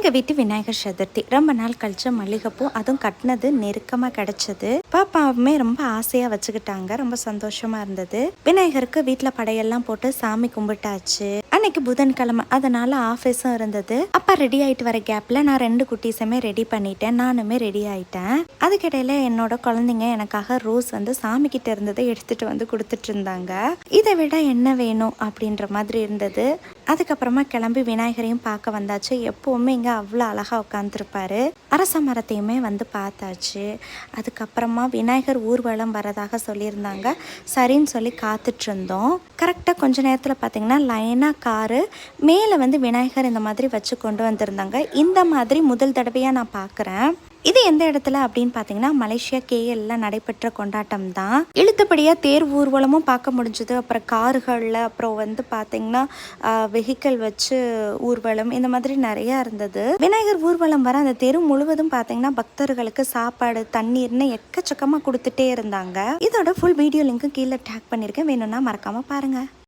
எங்கள் வீட்டு விநாயகர் சதுர்த்தி ரொம்ப நாள் கழிச்சு மல்லிகைப்பூ அதுவும் கட்டினது நெருக்கமாக கிடச்சிது. பாப்பாவுமே ரொம்ப ஆசையாக வச்சுக்கிட்டாங்க. ரொம்ப சந்தோஷமாக இருந்தது. விநாயகருக்கு வீட்டில் படையெல்லாம் போட்டு சாமி கும்பிட்டாச்சு. அன்னைக்கு புதன்கிழமை, அதனால ஆஃபீஸும் இருந்தது. அப்பா ரெடி ஆகிட்டு வர கேப்பில் நான் 2 குட்டீஸுமே ரெடி பண்ணிட்டேன். நானுமே ரெடி ஆகிட்டேன். அதுக்கிடையில் என்னோட குழந்தைங்க எனக்காக ரோஸ் சாமி கிட்ட இருந்ததை எடுத்துகிட்டு வந்து கொடுத்துட்டு இருந்தாங்க. இதை விட என்ன வேணும் அப்படின்ற மாதிரி இருந்தது. அதுக்கப்புறமா கிளம்பி விநாயகரையும் பார்க்க வந்தாச்சு. எப்போவுமே இங்கே அவ்வளோ அழகாக உட்காந்துருப்பாரு. அரச மரத்தையுமே வந்து பார்த்தாச்சு. அதுக்கப்புறமா விநாயகர் ஊர்வலம் வரதாக சொல்லியிருந்தாங்க. சரின்னு சொல்லி காத்துட்ருந்தோம். கரெக்டாக கொஞ்ச நேரத்தில் பார்த்திங்கன்னா லைனாக காரு மேலே விநாயகர் இந்த மாதிரி வச்சு கொண்டு வந்திருந்தாங்க. இந்த மாதிரி முதல் தடவையாக நான் பார்க்குறேன். இது எந்த இடத்துல அப்படின்னு பார்த்தீங்கன்னா மலேசியா KL நடைபெற்ற கொண்டாட்டம் தான். இழுத்தபடியாக தேர் ஊர்வலமும் பார்க்க முடிஞ்சது. அப்புறம் கார்களில் அப்புறம் பார்த்தீங்கன்னா வெஹிக்கிள் வச்சு ஊர்வலம் இந்த மாதிரி நிறையா இருந்தது. விநாயகர் ஊர்வலம் வர அந்த தெரு முழுவதும் பார்த்தீங்கன்னா பக்தர்களுக்கு சாப்பாடு தண்ணீர்னு எக்கச்சக்கமாக கொடுத்துட்டே இருந்தாங்க. இதோட ஃபுல் வீடியோ லிங்க்கு கீழே டேக் பண்ணியிருக்கேன். வேணும்னா மறக்காமல் பாருங்கள்.